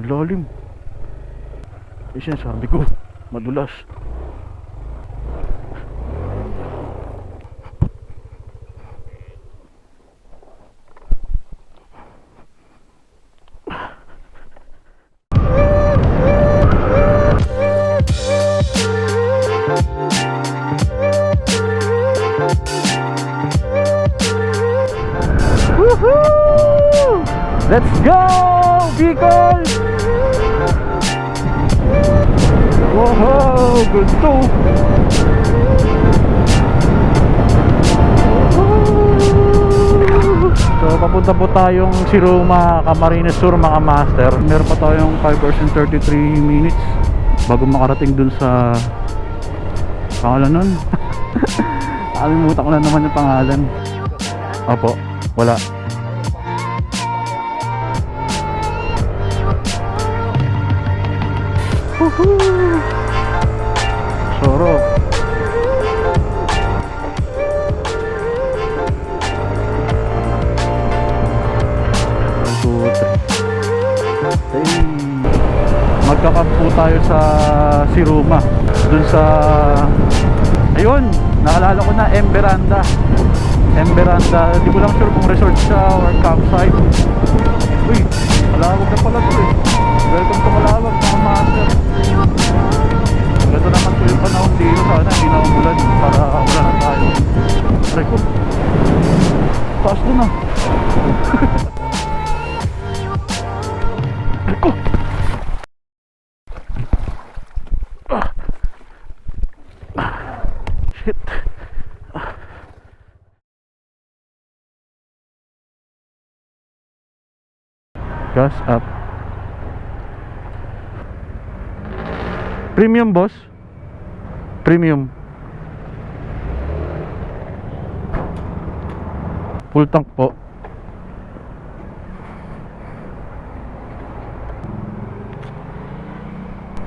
Ang lalim. Eh, sinasabi ko, madulas. Woohoo! Let's go, Bicol! Wow, gusto! So, papunta po tayong Siroma, Camarines Sur, mga master. Meron pa tayong 5 hours and 33 minutes bago makarating dun sa pangalan nun. Alimutan ko na naman yung pangalan. Opo, wala. Woohoo! Sarap. Magkakamp po tayo sa Siroma. Dun sa, ayun, naalala ko na, Emberanda. Di ko lang sure kung resort siya or campsite. Uy, malawag na pala to eh. Welcome to Malawag, mga master. Ganda naman po yung panahon dito. Sana hindi na umulan para wala na tayo. Aray ko, taas doon ah. Aray ko. Shit. Gas up. Premium, boss. Premium. Full tank po.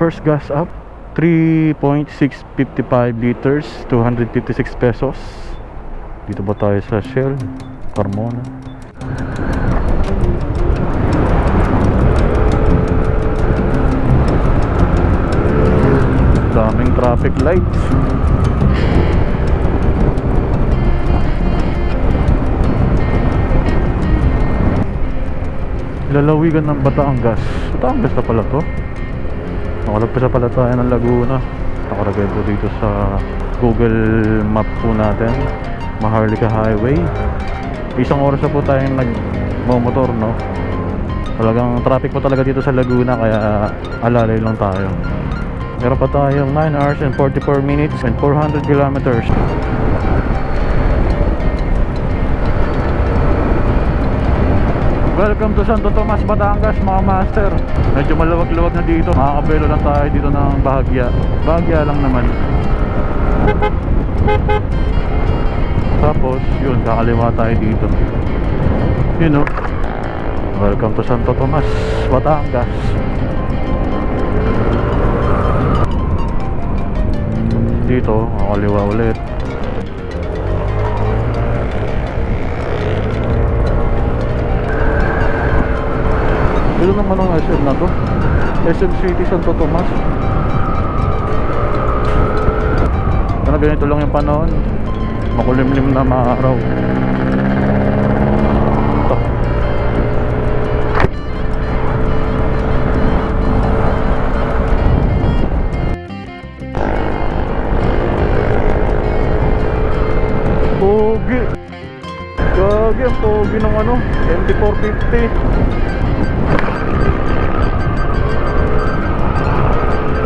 First gas up. 3.655 liters, 256 pesos. Dito ba tayo sa Shell Carmona? Daming traffic lights. Lalawigan ng Batangas. Batangas na pala to. Nakalagpasa pala tayo ng Laguna. Nakalagay po dito sa Google Map po natin, Maharlika Highway. Isang oras na po tayong nagmomotor, no? Talagang traffic po talaga dito sa Laguna, kaya alalay lang tayo. Meron pa tayong 9 hours and 44 minutes and 400 kilometers. Welcome to Santo Tomas, Batangas, mga master. Medyo maluwag-luwag na dito. Makakabelo lang tayo dito ng Bahagya. Bahagya lang naman. Tapos, yun, kakaliwa tayo dito. You know, welcome to Santo Tomas, Batangas. Dito, kakaliwa ulit. Ito naman ang SM na to, SM City Santo Tomas. Sana ganito lang yung panahon, makulimlim na maaraw. Ito. Pogi. Gagi ang pogi ng ano, MT-450.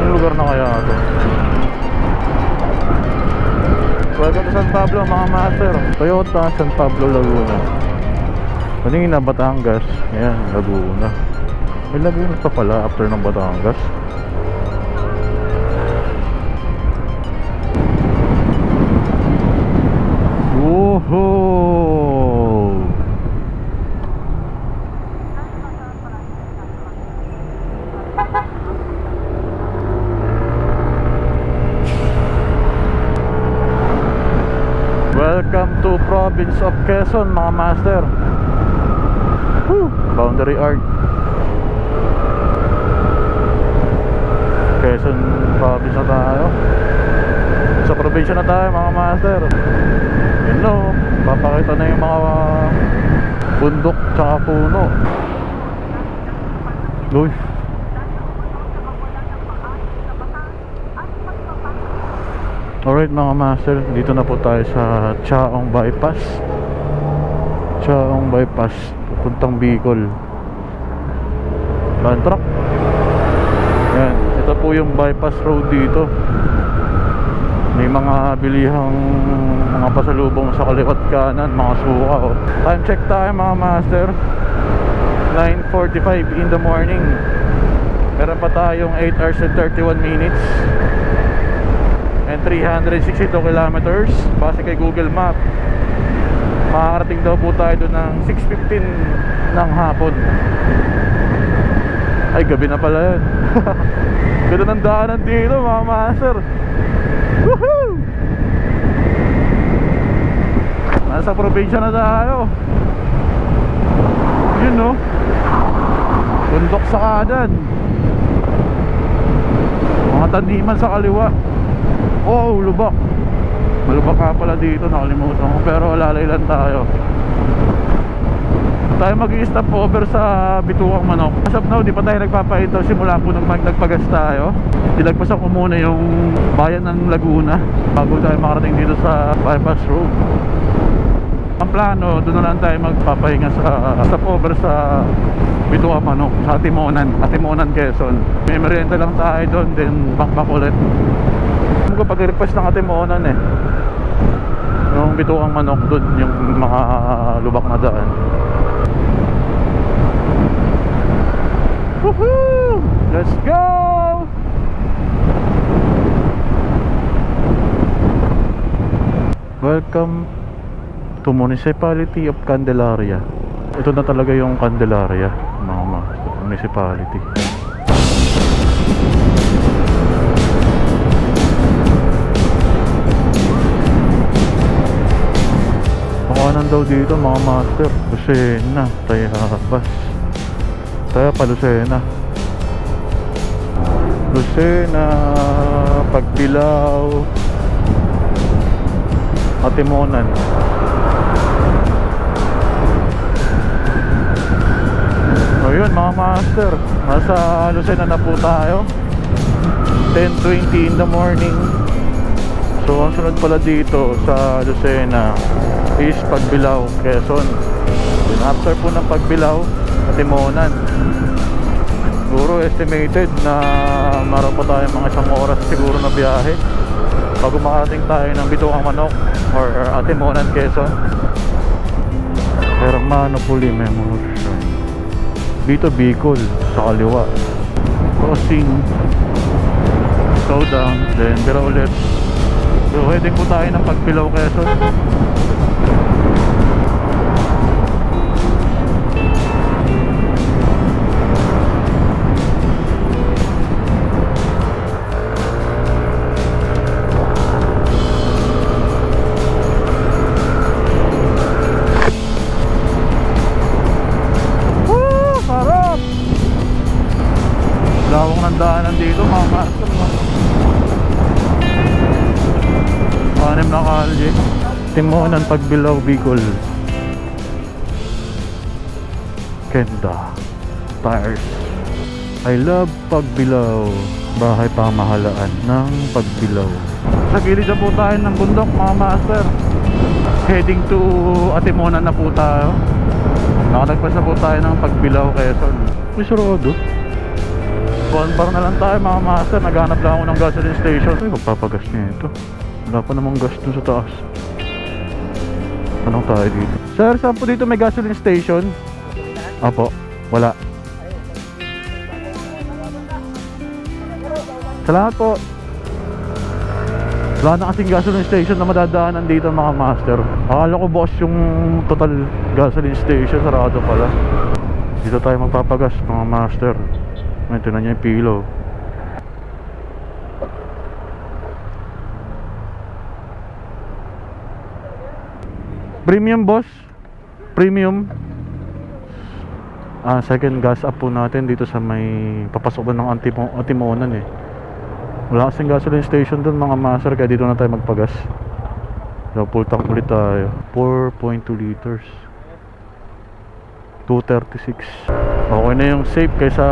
Lugar na kaya ito. Welcome to San Pablo, mga master. Toyota San Pablo, Laguna. Kanina Batangas, ayan, Laguna. May Laguna pa pala after ng Batangas. Woohoo! Welcome to province of Quezon, mga master. Woo! Boundary Art. Quezon province na tayo. Sa probinsya na tayo mga master. Yun no, papakita na yung mga bundok tsaka puno. Uy. Alright mga master, dito na po tayo sa Chaong Bypass. Chaong Bypass, pupuntang Bicol. Land truck. Yan, ito po yung bypass road dito. May mga bilihang mga pasalubong sa kaliwat kanan, mga suka oh. Time check tayo mga master, 9:45 in the morning. Meron pa tayong 8 hours and 31 minutes and 362 kilometers. Base kay Google Map, makakarating daw po tayo doon ng 6:15 ng hapon. Ay, gabi na pala yun. Ganda ng daanan dito mga master. Woohoo! Nasa probinsya na tayo. Yun no, bundok sa kanan, mga taniman sa kaliwa. Oh, lubak. Malubak ka pala dito, nakalimutan ko. Pero alalay lang tayo. Tayo mag-i-stop over sa Bituang Manok. As of now, di pa tayo nagpapaito. Simula po nung nagpagas tayo, dilagpasan ko muna yung bayan ng Laguna bago tayo makarating dito sa bypass road. Ang plano, doon na lang tayo magpapahinga sa stop over sa Bituang Manok, sa Atimonan, Quezon. May merienda lang tayo doon, then back ulit. Ko pag-request ng Atimonan eh, yung Bituang Manok, doon yung mga lubak na daan. Woohoo! Let's go! Welcome to Municipality of Candelaria. Ito na talaga yung Candelaria, mga municipality. Makanan daw dito mga master, Lucena, Tayabas. Tayo pa Lucena, Pagbilao, Atimonan. So yun mga master, nasa Lucena na po tayo. 10:20 in the morning. So ang sunod pala dito sa Lucena is Pagbilao, Quezon. Then after po ng Pagbilao, Atimonan. Siguro estimated na meron pa tayo mga isang oras siguro na biyahe bago makarating tayo ng Bituang Manok or Atimonan, Quezon. Hermano Puli Memorial. Dito Bicol sa kaliwa. Crossing, slow down, then bira ulit. So heading po tayo ng Pagbilao, Quezon. Lawang ng daanan dito mga master. Anim na kalye. Timonan, Pagbilao, Bicol. Kenda Tires. I love Pagbilao. Bahay pamahalaan ng Pagbilao. Sa gilid na po tayo ng bundok mga master. Heading to Atimonan na po tayo. Nakalagpas na po tayo ng Pagbilao, Quezon. May sarado. One bar na lang tayo mga master. Naghanap lang ako ng gasoline station. Ay, magpapagas niya ito. Wala pa namang gas dun sa taas. Anong tayo dito? Sir, saan po dito may gasoline station? Apo, wala. Salamat po. Wala na kasing gasoline station na madadaanan dito mga master. Akala ko boss yung total gasoline station, sarado pala. Dito tayo magpapagas mga master. Ito na niya yung pilo. Premium boss. Premium. Second gas up po natin dito sa may papasok ng Atimonan eh. Wala kasing gasoline station dun mga master, kaya dito na tayo magpagas. So full tank ulit tayo. 4.2 liters, 236. Okay na yung safe kaysa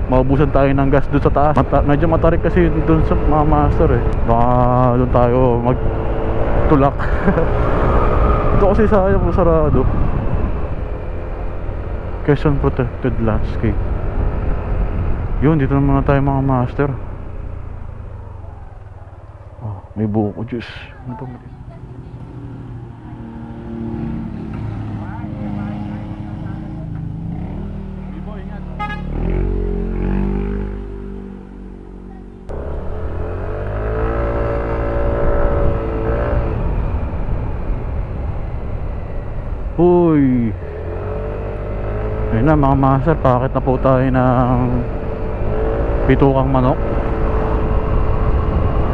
maubusan tayo ng gas dun sa taas. Medyo matarik kasi dun sa mga master eh. Baka dun tayo magtulak. Ito kasi sayang sarado. Quezon Protected Landscape. Yun, dito naman na tayo mga master. Oh, may buko juice. Ano pa? Uy, ayun na mga master, pakit na po tayo ng pitukang manok.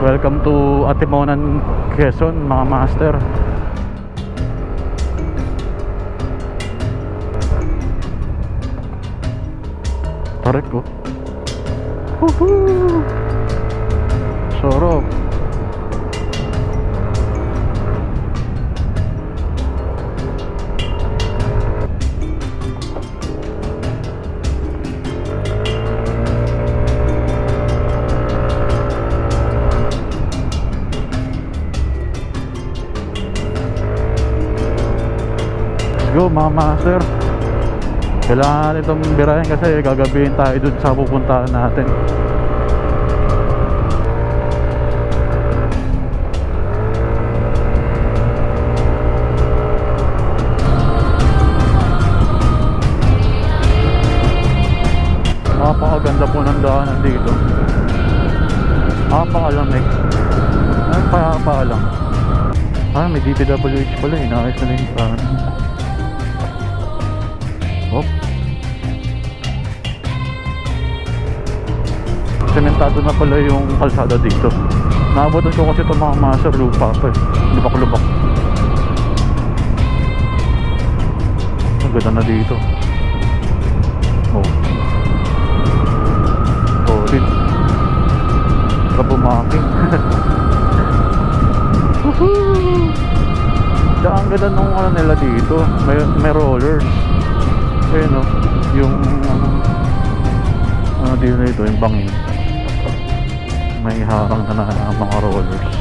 Welcome to Atimonan, Quezon mga master. Tarik ko. Woohoo! Sarap. Go mga master, kailangan itong birahin kasi gagabihin tayo dun sa pupuntahan natin. Napakaganda po ng daanan dito, napakalamig. Ay, paalang. May DPWH pala, inaayos na yung parang. Hop. Sementado na pala yung kalsada dito. Naabutan ko kasi itong mga master, lupa pa eh. Lubak-lubak. Ang ganda na dito. Oh. Solid. Saka bumaking. Woohoo! Saka ang ganda nung ano nila dito. May rollers. Ayun o, yung ano dito na ito, yung bangin. May harang na mga rollers.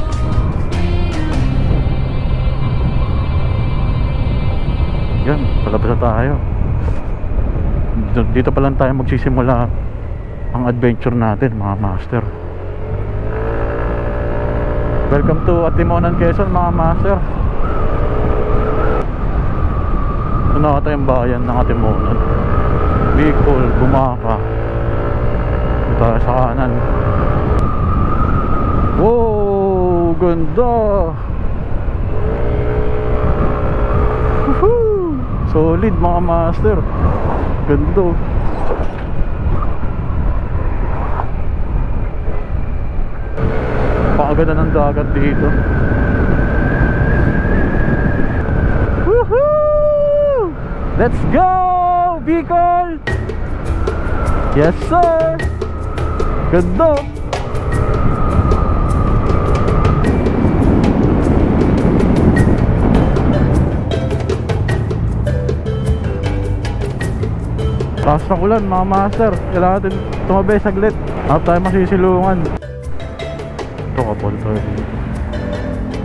Yan, palabas na tayo. Dito pa lang tayo magsisimula ang adventure natin mga master. Welcome to Atimonan, Quezon mga master. Ito na ata yung bayan ng Atimonan, Bicol, Bumaka. Ito tayo sa kanan. Wow, ganda. Woohoo! Solid mga master. Ganda. Pakaganda ng dagat dito. Woohoo! Let's go, Bicol! Yes sir! Ganda! Taas ng ulan mga master. Kailangan natin tumabay saglit. Hanap tayo masisilungan. Ito kapal tayo dito.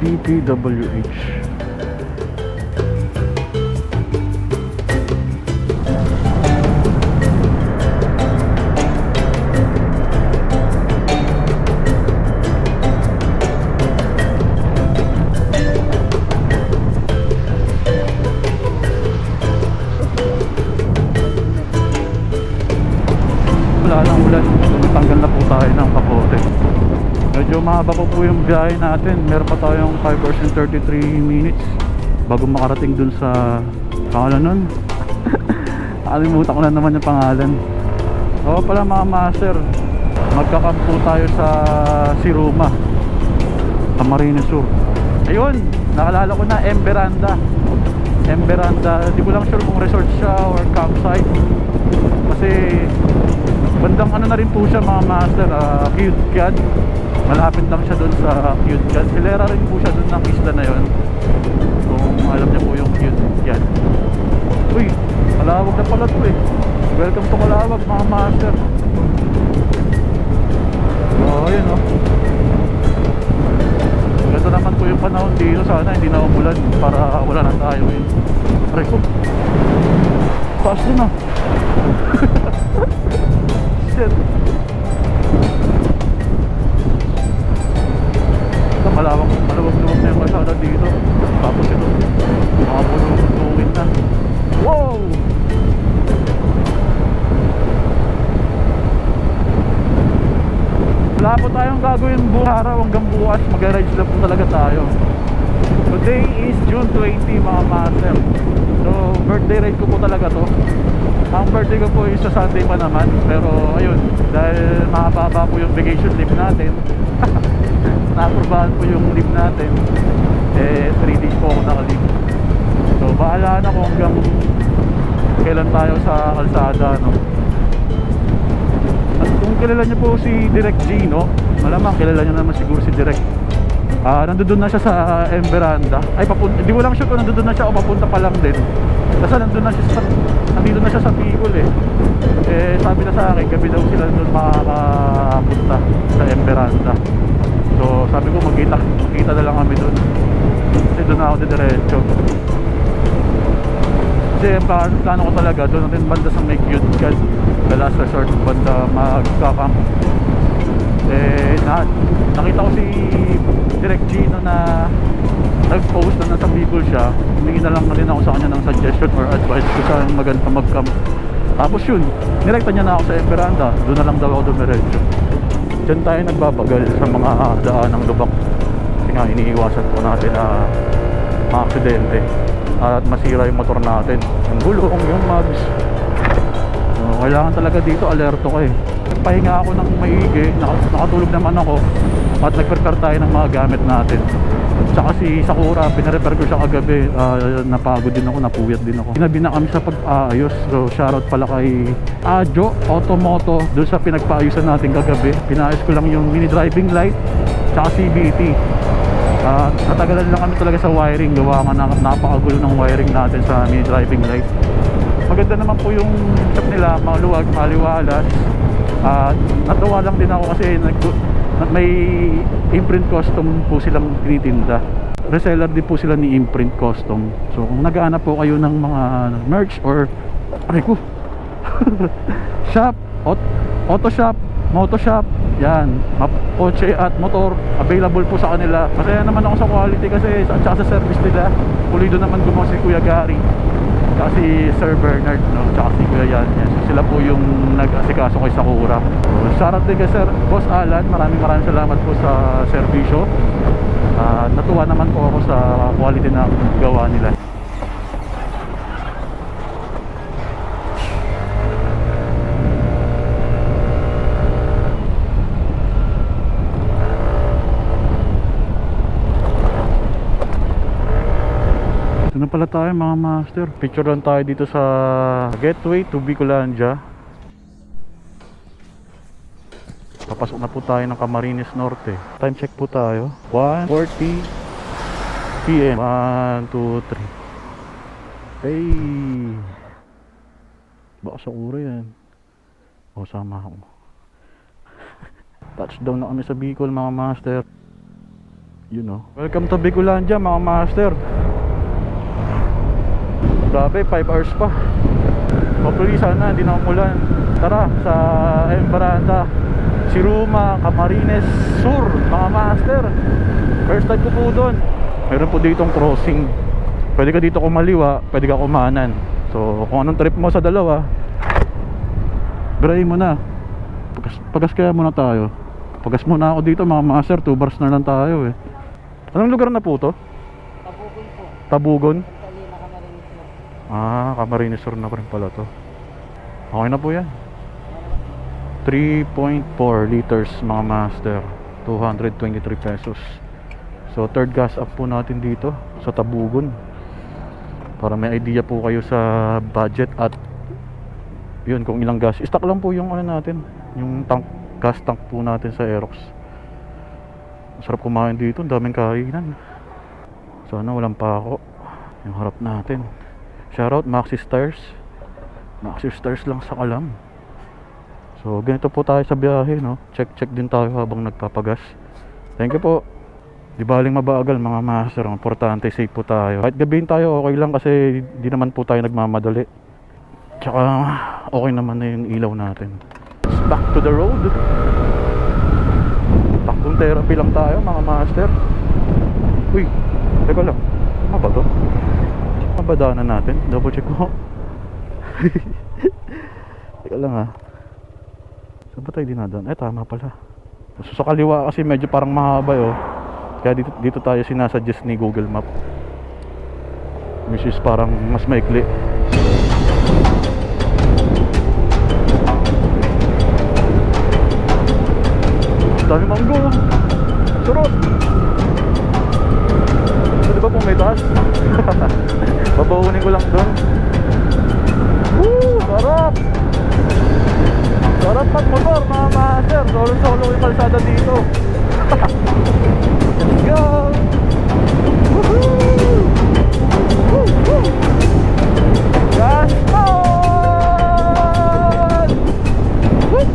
DPWH. Wala lang ulan, tanggal na po tayo ng Pacote. Medyo mahaba po yung biyahe natin. Meron pa tayong 5 hours and 33 minutes bago makarating dun sa pangalan nun. Nakalimutan ko na naman yung pangalan. Oo pala mga master, magkakamp po tayo sa Siruma, Camarines Sur. Ayun, nakalala ko na, Emberanda. Di ko lang sure kung resort siya or campsite kasi banda Bandang ano na rin po siya mga master, Cute Cat. Malapit lang siya doon sa Cute Cat. Hilera rin po siya doon ng isla na yon. Kung alam niyo po yung Cute Cat. Uy, Kalawag na pala to eh. Welcome to Kalawag mga master. Oh, ayun oh. Ganda naman po yung panahon dito. Sana hindi na umulan para wala na tayo eh. Aray ko, taas din ah. Shit. Ito malawag-luwag na yung kalsada dito. Tapos ito mga bulong-bulungin na. Wow! Wala po tayong gagawin buong araw hanggang bukas. Mag-rides lang po talaga tayo. Today is June 20 mga master. So birthday ride ko po talaga to. Ang birthday ko po is sa Sunday pa naman. Pero ayun, dahil makababa po yung vacation leave natin, na-aprobahan po yung leave natin, eh 3 days po ako naka-leave. So bahala na kung hanggang kailan tayo sa kalsada, no? At kung kilala niyo po si Direk Gino, malamang kilala niyo naman siguro si Direk. Nandun na siya sa Emberanda. Ay, hindi ko lang sure kung nandun na siya o papunta pa lang din. Kasi nandun na siya nandito na siya sa Bicol eh. Eh, sabi na sa akin, gabi daw sila doon makakapunta sa Emberanda. So, sabi ko magkita na lang kami doon. Kasi doon na ako diretso. Kasi plano ko talaga, doon natin banda sa may Cute Cat, the last resort banda magkakamp. Eh, nakita ko si Direk Gino na nag-post na nasa Bicol siya. Humingi na lang din ako sa kanya ng suggestion or advice kung saan maganda mag-camp. Tapos yun, nirekta niya na ako sa Emberanda. Doon na lang daw ako dumiretso. Diyan tayo nagbabagal sa mga daan ng lubak. Kasi nga iniiwasan po natin na ma-aksidente at masira yung motor natin, yung gulong, yung mags. So, kailangan talaga dito alerto ka eh. Nagpahinga ako ng maigi, nakatulog naman ako at nag-prepare tayo ng mga gamit natin. Tsaka si Sakura, pinarepair ko siya kagabi. Napagod din ako, napuyat din ako. Ginabi na kami sa pag-aayos. So shoutout pala kay Ajo Automoto doon sa pinagpaayusan natin kagabi. Pinaayos ko lang yung mini driving light tsaka CVT. Natagalan lang kami talaga sa wiring. Gawa nga napakagulo ng wiring natin sa mini driving light. Maganda naman po yung shop nila, maluwag, maliwalas. Natuwa lang din ako kasi may Imprint Custom po silang tinitinda. Reseller din po sila ni Imprint Custom. So kung nag-aanap po kayo ng mga merch or shop, auto shop, moto shop, yan, kotse at motor, available po sa kanila. Masaya naman ako sa quality kasi at sa service nila. Pulido naman gumawa si Kuya Gary, tsaka si Sir Bernard, no? Tsaka si Kuya Yan. So, sila po yung nag-asikaso kay Sakura. So, shoutout din kay Sir Boss Alan. Maraming salamat po sa serbisyo. Natuwa naman po ako sa quality ng gawa nila. Ito na pala tayo mga master. Picture lang tayo dito sa gateway to Bicolandia. Papasok na po tayo ng Camarines Norte. Time check po tayo, 1:40 PM. 1, 2, 3. Hey, baka sa ura yan. O, sama ako. Touchdown na kami sa Bicol mga master. You know, welcome to Bicolandia mga master. Grabe, 5 hours pa. Hopefully sana hindi na umulan. Tara sa Emberanda, Siruma, Camarines Sur mga master. First time ko po doon. Meron po ditong crossing. Pwede ka dito kumaliwa, pwede ka kumanan. So kung anong trip mo sa dalawa, brahin mo na. Pagas kaya muna tayo. Pagas muna ako dito mga master. 2 bars na lang tayo eh. Anong lugar na po to? Tabugon po. Tabugon? Salina, Camarines Sur. Camarines Sur na pa rin pala to. Okay na po yan. 3.4 liters mga master, 223 pesos. So third gas up po natin dito sa Tabugon, para may idea po kayo sa budget at yun kung ilang gas. Stock lang po yung ano natin, Yung tank, gas tank po natin sa Aerox. Masarap kumain dito, ang daming kainan. Sana walang pako yung harap natin. Shoutout Maxi Stars. Maxi Stars lang sa Kalam. So ganito po tayo sa biyahe, no? Check din tayo habang nagpapagas. Thank you po. Di baling mabagal mga master, importante safe po tayo. Kahit gabihin tayo okay lang kasi di naman po tayo nagmamadali. Tsaka okay naman na yung ilaw natin. Back to the road. Takbong therapy lang tayo mga master. Uy, teka lang, ano ba to? Mabadaanan natin, double check ko. Teka lang ha. Saan ba tayo dinadaan? Eh tama pala. So sa kaliwa kasi medyo parang mahaba oh. Kaya dito tayo sinasuggest ni Google Map, which is parang mas maikli. Dami manggo. Surot. So diba kung may taas? Babawunin ko lang doon. Woo! Sarap! Sarap magmotor mga master. Solo yung kalsada dito. Let's go! Woohoo! Woo! Gas on! Woo!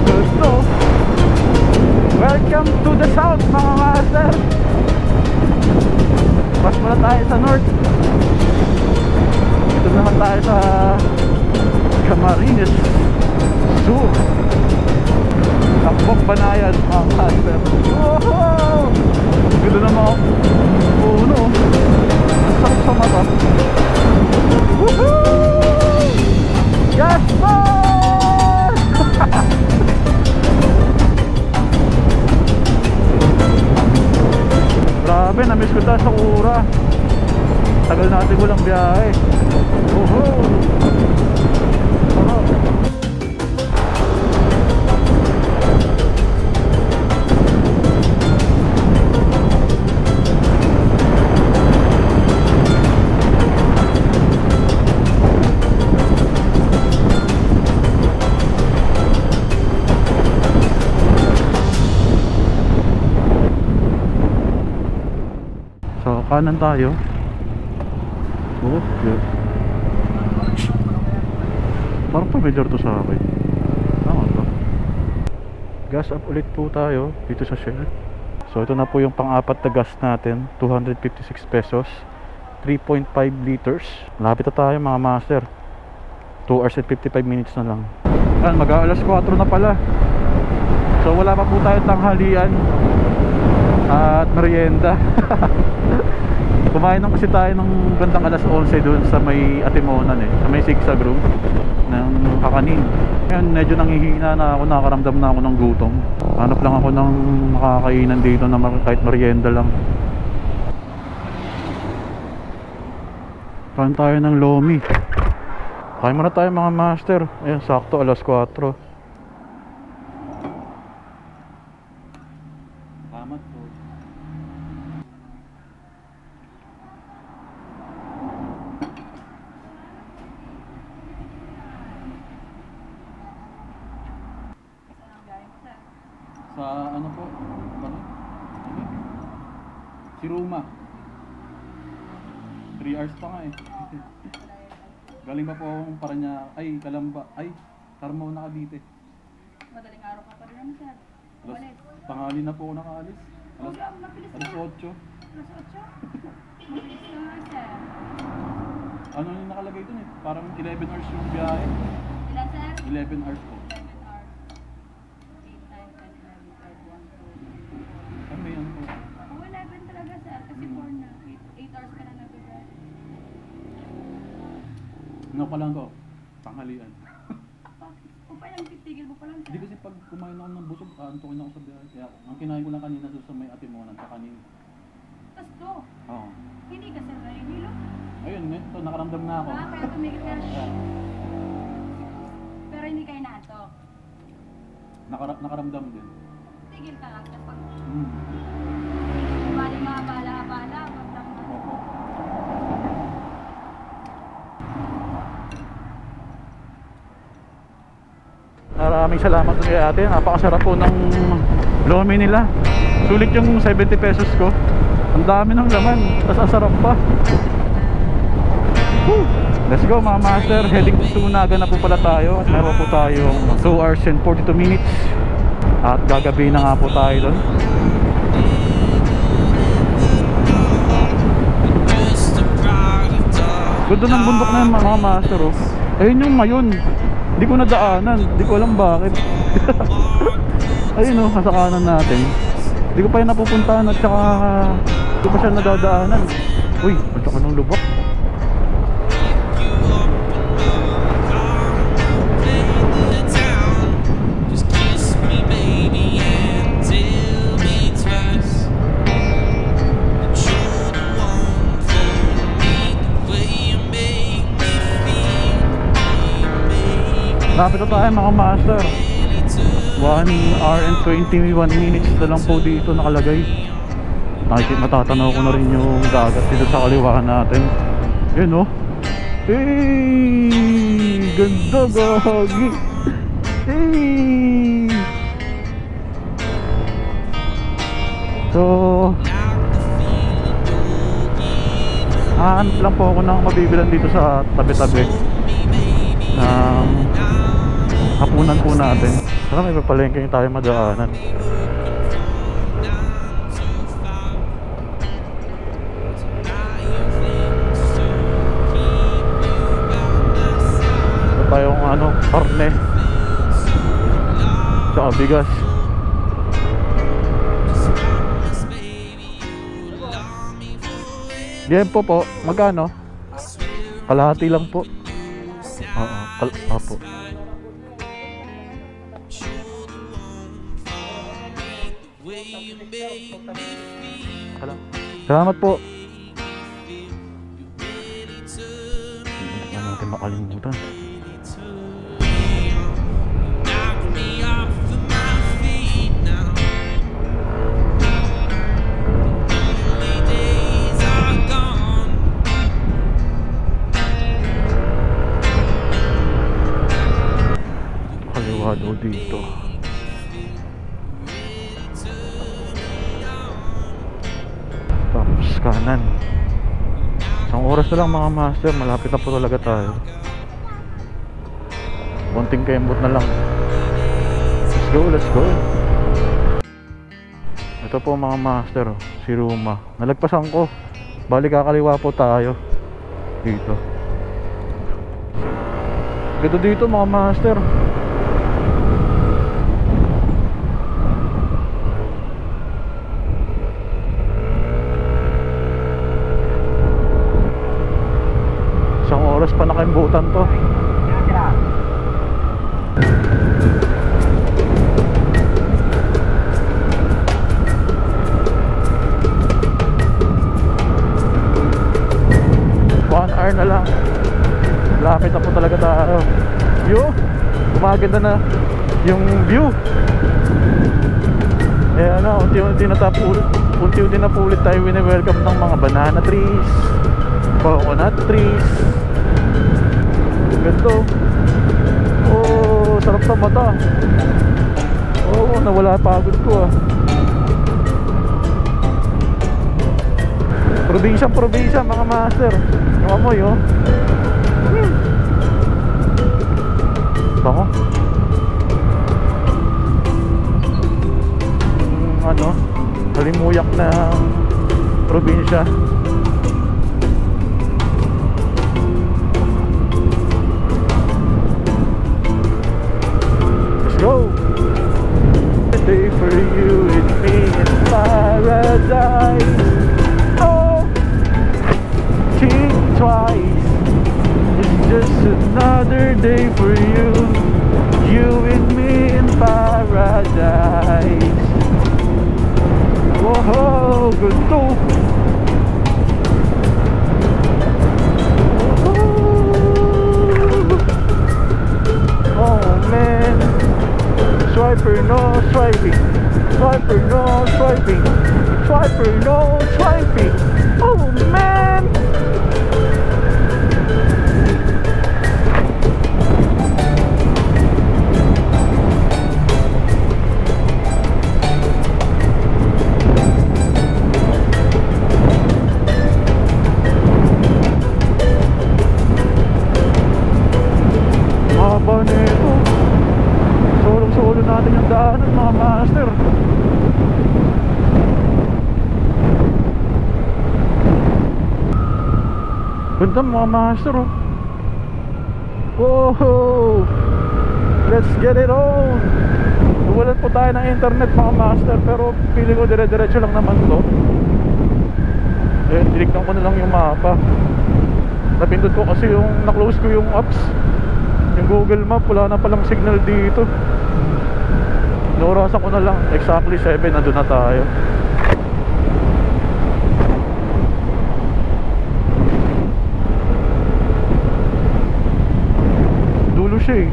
Gusto! Welcome to the south mga master! Pas muna tayo sa north. Ito naman tayo sa Camarines Sur. Takbok Banayan mga master. Wow! Ganda na mga puno. Ang sakit sa mata. Woohoo! Yes boy! Grabe, na-miss ko tayo sa Ura. Tagal natin walang biyahe. Woohoo! So kanan tayo. Oh, yeah. Parang familiar to sa akin. Tama ba? Gas up ulit po tayo dito sa Shell. So ito na po yung pang-apat na gas natin, 256 pesos, 3.5 liters. Malapit na tayo mga master. 2 hours and 55 minutes na lang. Yan, mag-aalas 4 na pala. So wala pa po tayo tanghalian at merienda. Kumain nang kasi tayo ng bandang alas 11 doon sa may Atimonan sa may Sigsag Room ng kakanin. Ngayon medyo nanghihina na ako, nakakaramdam na ako ng gutom. Hanap lang ako ng makakainan dito na kahit merienda lang. Kain tayo ng lomi. Kain muna tayo mga master. Ayan, sakto alas 4. Salamat po. Sa ano po? Si Roma. 3 hours pa nga eh. Galing pa po akong Paranaque. Ay, Kalamba. Ay, Carmo na Cavite. Madaling araw ka pa rin naman siya. Tanghali na po ako nakaalis. Alas 8. Alas 8? Mabilis na nga sir. Ano yung nakalagay dun eh? Parang 11 hours yung biyahe. Ilan sir? 11 hours po. 11 hours. 8, 9, 10, 11, 12, 1, 2, 3, 4. Ano yan po? Oh, 11 talaga sir. Kasi 4 na. 8 hours ka na nag-drive. Ano pa lang ko? Tanghalian. Kung pa lang titigil mo pa lang Hindi sir. kasi pag kumain ako ng busog, antukin ako sa biyahe. Kaya ang kinain ko lang kanina doon sa may Atimonan sa kanin. Tapos to, Oo. hindi ka sir nahihilo. Ayun, ito, nakaramdam na ako. Kaya tumigil ka. Ayan. Pero hindi kayo naatok. Nakaramdam din. Tigil ka lang kapag Hmm. diba? maraming salamat kay ate. Napakasarap po ng lomi nila. Sulit yung 70 pesos ko. Ang dami ng laman, tapos ang sarap pa. Woo! Let's go mga master. Heading to Naga na po pala tayo. At meron po tayong 2 hours and 42 minutes. At gagabi na nga po tayo doon. Ganda ng bundok na yun mga master, oh. Ayun yung ngayon. Hindi ko nadaanan. Hindi ko alam bakit. Ayun, oh, nasa kanan natin. Hindi ko pa yun napupuntahan at saka hindi pa siya nadadaanan. Uy, ang saka ng lubak. Lapit na tayo mga master. 1 hour and 21 minutes na lang po dito nakalagay. Matatanaw ko na rin yung dagat dito sa kaliwa natin. Yun, oh. Hey! Ganda, gagi! Hey! So hanap lang po ako ng mabibilan dito sa tabi-tabi ng hapunan po natin. Saka may papalengke tayo madaanan. Ito tayong karne saka bigas. Gempo po, magkano? Kalahati lang po. Oo, opo. Salamat po. Hindi na natin makalimutan. Kaliwa daw dito. Tapos kanan. Isang oras na lang mga master. Malapit na po talaga tayo. Konting kembot na lang. Let's go, let's go. Ito po mga master, si Ruma. Nalagpasan ko. Bali kakaliwa po tayo dito. Ganda dito mga master. Oras pa nakimbutan to. One hour na lang. Lapit na po talaga tayo. Yo, gumaganda na yung view. Eh unti-unti na pulit tayo wini-welcome ng mga banana trees, coconut trees. Ganito. Oh, sarap sa mata. Oh, nawala pagod ko, ah. Probinsya mga master. Yung amoy, oh. Bango. Halimuyak na probinsya. Go! A day for you and me in paradise. Oh, think twice. It's just another day for you. You and me in paradise. Whoa, good too. Oh man. Swiper, no swiping. Swiper, no swiping. Swiper, no swiping. Oh man. Ganda mga master oh. Whoa! Let's get it on! Nawalan po tayo ng internet mga master, pero feeling ko dire-diretso lang naman to. Eh, tinignan ko na lang yung mapa. Napindot ko kasi yung na-close ko yung apps. Yung Google Map, wala na palang signal dito. Naurasan ko na lang, exactly 7, nandun na tayo. Dulo siya eh.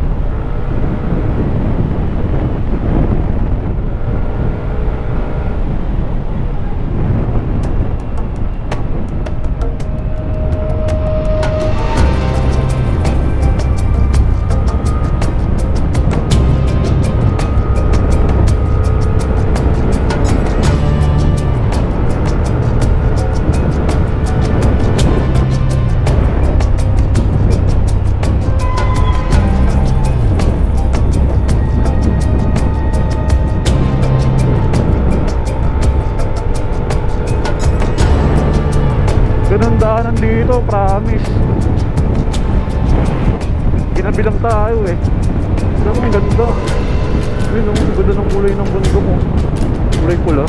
Ganun daanan dito, promise. Ginabilang tayo eh. Alam mo, ang ganda. Ayun, ang ganda ng kulay ng bundok mo. Kulay pula.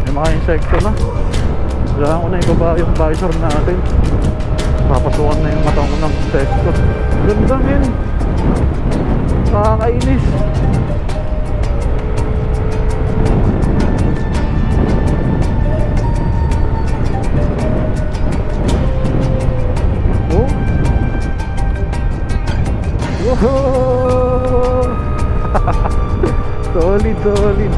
May mga insekto na. Kailangan ko na ibaba yung visor natin. Papasukan na yung mata ko ng insekto. Ganda men. Nakakainis. Whoa! Solid, solid.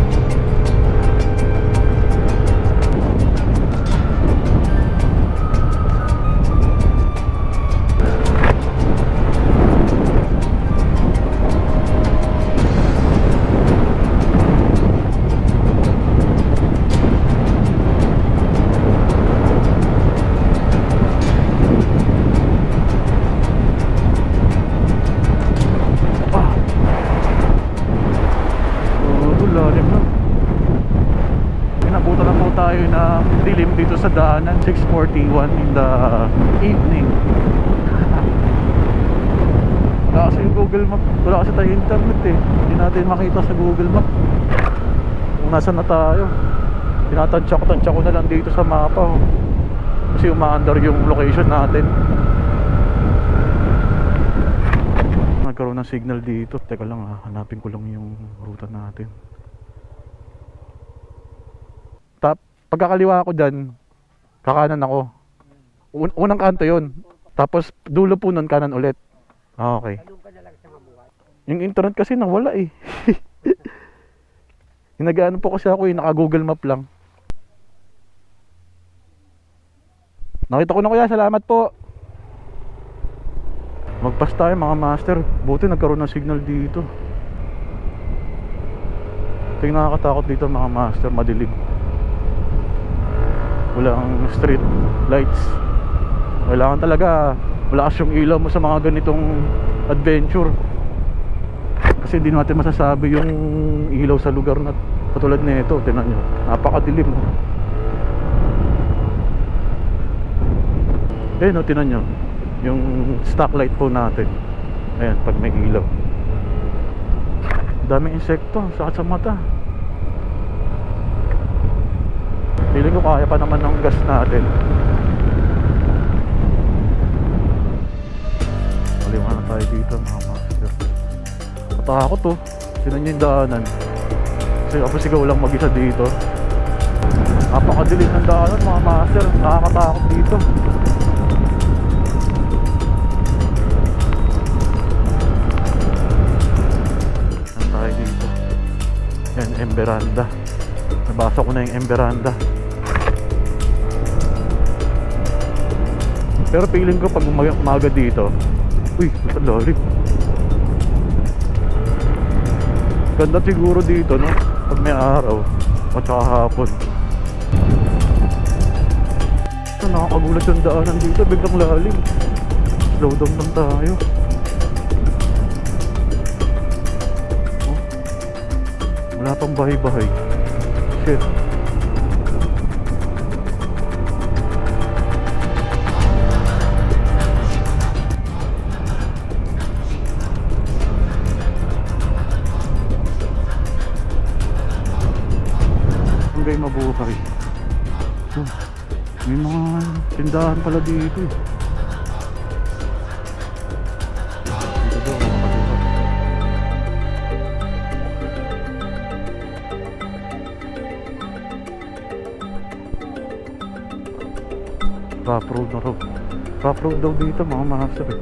Inabutan na po tayo ng dilim dito sa daanan. 6:41 in the evening. Wala kasi yung Google Map. Wala kasi tayo internet eh. Hindi natin makita sa Google Map kung nasan na tayo. Tinatansya ko na lang dito sa mapa oh. Kasi umaandar yung location natin. Nagkaroon ng signal dito. Teka lang hanapin ko lang yung ruta natin. Pagkakaliwa ako dyan, kakanan ako. Unang kanto yun. Tapos dulo po nun, kanan ulit. Okay. Yung internet kasi nawala eh. Nag-ano po kasi ako eh, naka Google Map lang. Nakita ko na kuya, salamat po. Magpas tayo mga master. Buti nagkaroon ng signal dito. Ito yung nakakatakot dito mga master, madilim. Walang street lights. Kailangan talaga malakas yung ilaw mo sa mga ganitong adventure. Kasi hindi natin masasabi yung ilaw sa lugar na katulad nito. Tingnan nyo, napakadilim. Ayun o, tingnan nyo yung stock light po natin. Ayan, pag may ilaw. Daming insekto, sakit sa mata. Feeling ko kaya pa naman ng gas natin. Maliwan na tayo dito mga master. Matakot oh. Sino nyo yung daanan? Kasi ako sigaw lang mag-isa dito. Napakadilim ng daanan mga master. Nakakatakot dito. Saan tayo dito? Yan, Emberanda. Nabasa ko na yung Emberanda. Pero feeling ko pag umaga dito, uy, ang lalim. Ganda siguro dito, no? Pag may araw at saka hapon. Nakakagulat yung daanan dito, biglang lalim. Slow down lang tayo. Wala Wala pang bahay-bahay. Shit. Hanggang mabuhay. May mga tindahan pala dito eh. Dito daw makakabuka. Rough road na raw. Rough road daw dito mga master eh.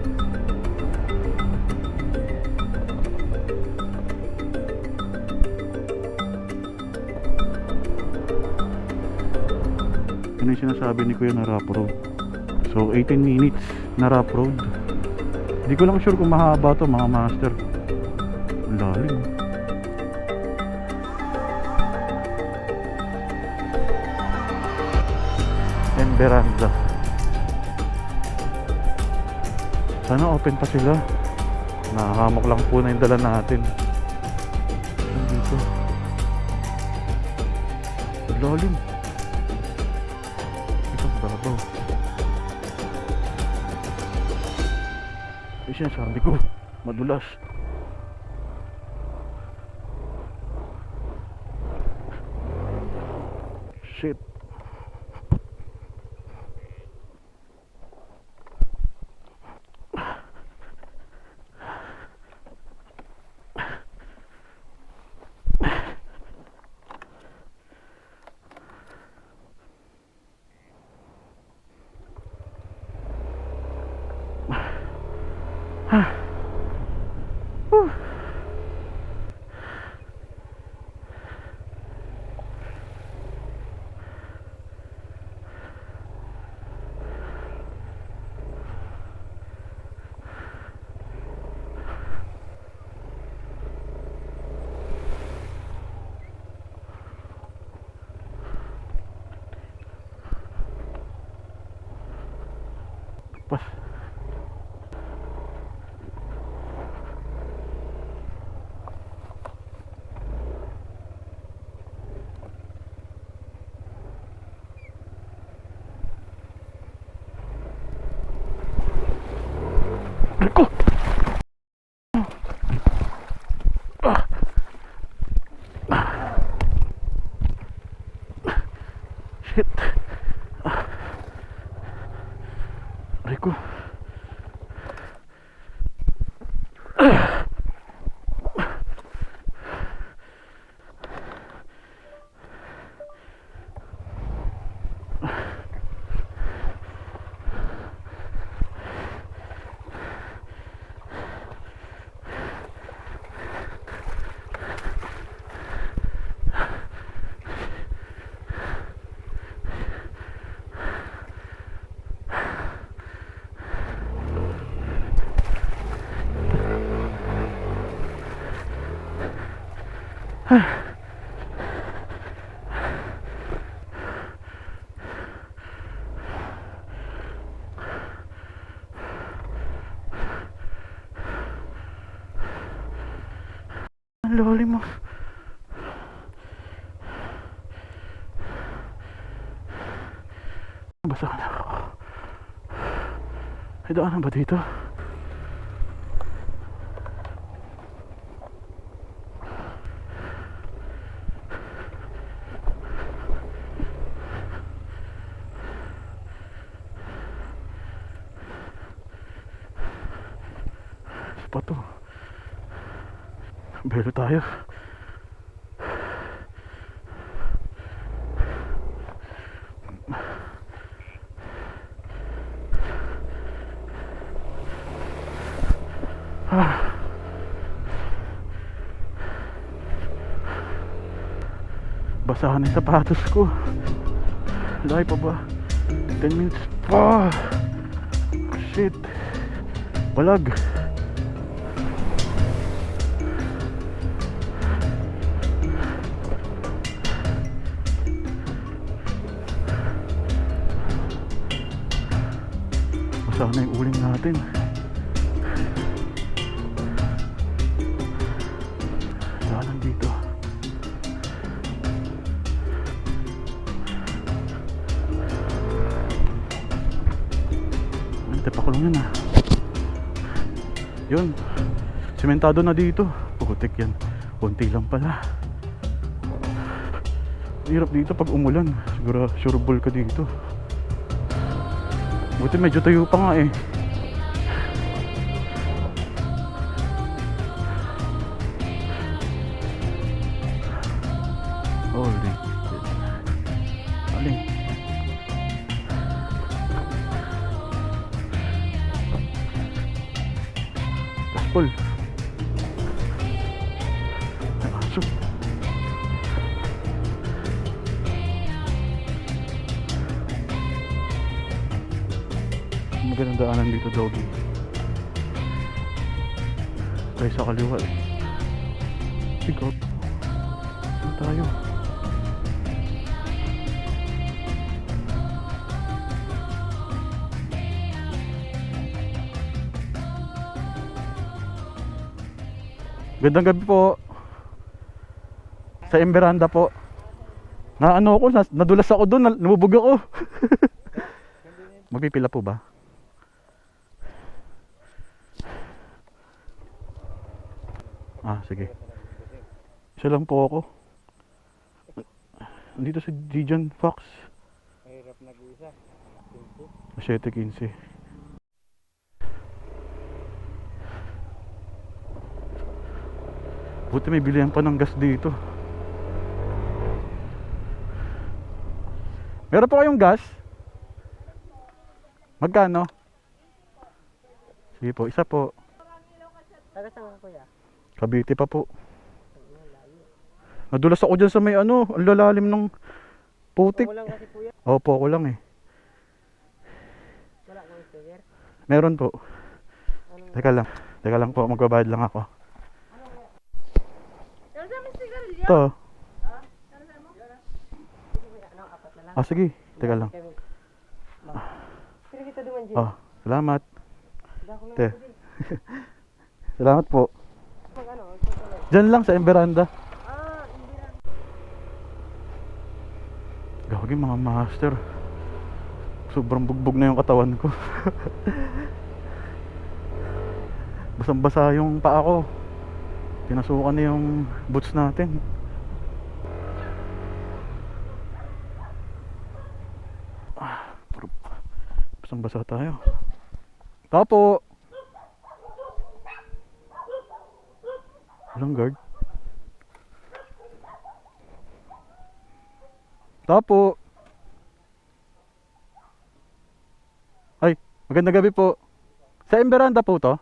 Ano yung sinasabi ni Kuya na rough road? So 18 minutes na rough road. Hindi ko lang sure kung mahaba to mga master. Ang lalim. Emberanda. Sana open pa sila. Nahahamok lang po na yung dala natin. Dito. Ang lalim. Babaw. Eh siya sabi ko, madulas. Shit. Pas. Ko. Shit. Rico. Ang lalim mo. Basa na ako. May daanan ba dito? Pa to. Belo tayo. Basahan yung sapatos ko. Lahi pa ba? 10 minutes pa. Shit. Balag. Basahan na yung uling natin. Daanan dito. lang yun ah. Yun. Sementado na dito. Putik yan. Konti lang pala. Hirap dito pag umulan. Siguro sureball ka dito. Buti medyo tayo pa nga eh. Holy shit. Aling. Gaspol. Ay, aso. Magandang daanan dito, doggy. Tayo sa kaliwa eh. Ikaw. Saan tayo? Gandang gabi po. Sa Emberanda po. Na ano ako, nadulas ako doon, namubog ako. Magpipila po ba? Ah, sige. Isa lang po ako. Dito sa Gijan Fox. Mahirap nag-isa. 7:15. Buti may bilihan pa ng gas dito. Meron po kayong gas? Magkano? Sige po, isa po. Taga saan ka kuya? Cavite pa po. Nadulas ako dyan sa may ano, ang lalalim ng putik. Wala kasi kuya. Opo, ako lang eh. Wala kang sticker. Meron po. Teka lang po, magbabayad lang ako. Ito. Ah, sige, teka lang. Pero kita duman dyan. Oh, salamat. Te. Salamat po. Diyan lang sa Emberanda. Gawagi mga master. Sobrang bugbog na yung katawan ko. Basang-basa yung paa ko. Pinasukan na yung boots natin. Puro basang-basa tayo. Tapo. Walang guard. Tapo. Ay, magandang gabi po. Sa Emberanda po to?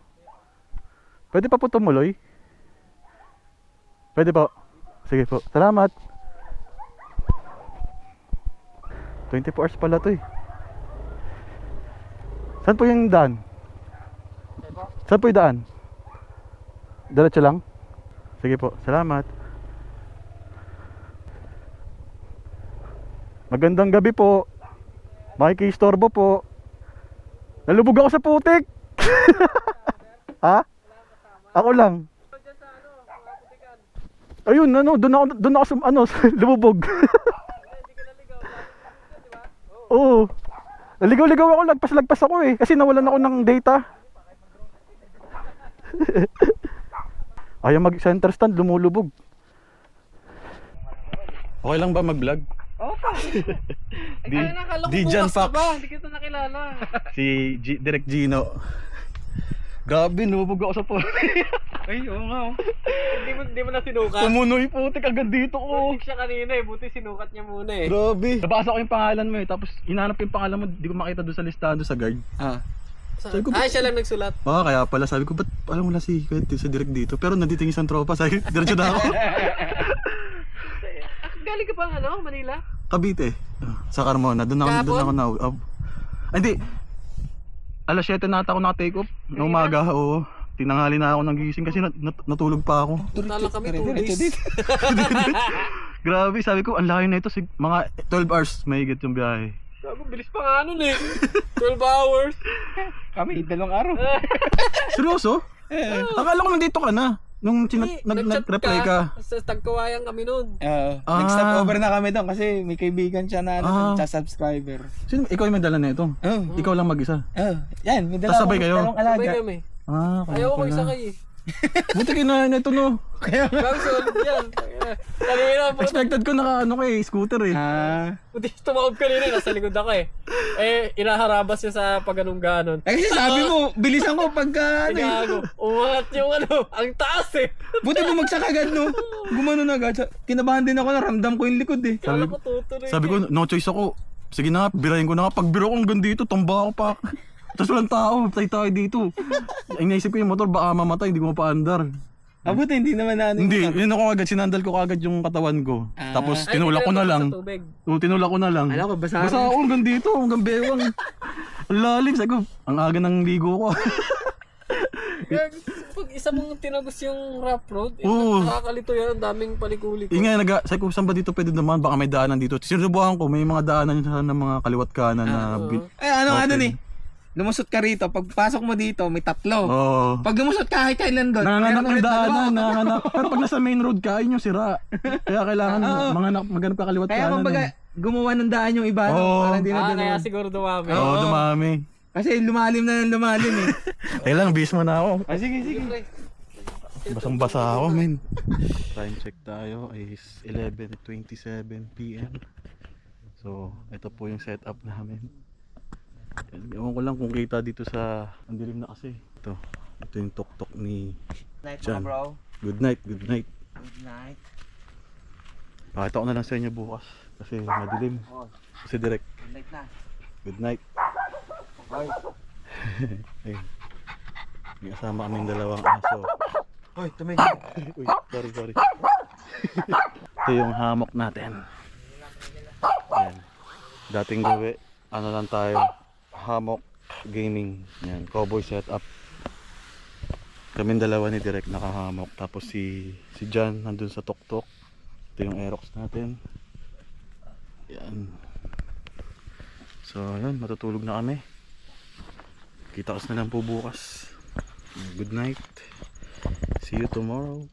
Pwede pa po tumuloy? Pwede po. Sige po. Salamat. 24 hours pala to eh. Saan po yung daan? Saan po yung daan? Diretso lang? Sige po. Salamat. Magandang gabi po. Makikistorbo po. Nalubog ako sa putik. Ha? Ako lang. Ayun, ano, doon ako sa, ano, lumubog. Oo. Naligaw-ligaw ako, lagpas ako eh. Kasi nawalan ako ng data. Ayaw mag-center stand, lumulubog. Okay lang ba mag-vlog? Opo. Dijan Fox. Hindi kita nakilala. Si Direk Gino. Grabe, lumubog ako sa putik. Ay, oo nga. Hindi mo na sinukat. Tumunoy putik agad dito ko. Butik siya kanina eh. Buti sinukat niya muna eh. Grabe. Nabasa ko yung pangalan mo eh. Tapos hinanap yung pangalan mo. Di ko makita doon sa listahan doon sa guard. Sabi ko, Siya lang nagsulat. kaya pala sabi ko, ba't alam mo na si Direk dito? Pero nandito yung isang tropa. Sabi, diretso na ako. Galing ka pa Manila? Cavite. Sa Carmona. Doon ako na. Hindi. Alas 7 na ata ako naka-take off. Na umaga, oo. Tinanghali na ako ng gising kasi natulog pa ako. Tala kami 2 days. Grabe, sabi ko, ang layo na ito. Mga 12 hours may higit yung biyahe. Gago, bilis pa nga nun eh. 12 hours. Kami, 2 araw. Seryoso? Akala ko nandito ka na. Nung Nag-chat nag-reply ka. Sa tagkawayan kami nun. Nag-stop over na kami doon kasi may kaibigan siya na subscriber. Sino, ikaw yung may dala na ito? Ikaw lang mag-isa? Yan, may dala Sabay kayo? dalawang alaga. Sabay kami. Kaya Ayaw ko pala. isa kayo. Buti kinain na ito, no? Bang solid yan. Kanina po. Expected ko naka scooter eh. Buti tumawag kanina, nasa likod ako eh. Inaharabas niya sa pag-anong-ganon. Kasi sabi mo, bilisan ko pagka Gago. Umangat yung ang taas eh. Buti bumagsak agad no. Gumano na agad. Kinabahan din ako, naramdam ko yung likod eh. Kala ko tutuloy. Sabi ko, no choice ako. Sige na, birahin ko na. Pag biro ko hanggang dito, tumba ako pa. Tapos walang tao, patay tayo dito. Ay, naisip ko yung motor, baka mamatay, hindi ko mapaandar. Buti hindi naman na Hindi, yun ako agad, sinandal ko agad yung katawan ko. Tapos tinulak ko na lang. Tinulak ko na lang. Alam ko, basa Basta ako hanggang dito, hanggang bewang. Ang lalim, sabi ko, ang aga ng ligo ko. Pag isa mong tinagos yung rough road, Oo. nakakalito yan, ang daming palikulik. Yun nga, sabi ko, saan ba dito pwede naman? Baka may daanan dito. Sinusubukan ko, may mga daanan ng mga kaliwat kanan na... ano Okay. eh. Lumusot ka rito, pagpasok mo dito, may tatlo. Oo. Pag lumusot ka kahit kailan doon. Nanganganak meron ng ulit daanan, dalawa. nanganganak. Pero pag nasa main road ka, yun yung sira. Kaya kailangan maghanap ka kaliwat Kaya kanan. kumbaga, gumawa ng daan yung iba. no? Oo. Para hindi na Kaya dalawa. siguro dumami. Oo, dumami. Kasi lumalim na ng lumalim eh. Kailang, bis mo na ako. Sige, sige. Basang-basa ako, men. Time check tayo is 11:27 PM. So, ito po yung setup namin. Ewan ko lang kung kita dito sa... Ang dilim na kasi. Ito yung tok-tok ni Night Jan. bro. Good night, good night. Good night. Pakita ko na lang sa inyo bukas. Kasi madilim. Kasi direct. Good night na. Good night. Bye. Ayun. May kasama kaming dalawang aso. Hoy, tumigil. Uy, sorry. Ito yung hammock natin. Yan. Dating gawi, ano lang tayo, hammock gaming. Yan, cowboy setup. Kaming dalawa ni Direk nakahammock. Tapos si Jan nandun sa tok-tok. Ito yung Aerox natin. Yan. So, yun, matutulog na kami. Kita-kas na lang po bukas. Good night. See you tomorrow.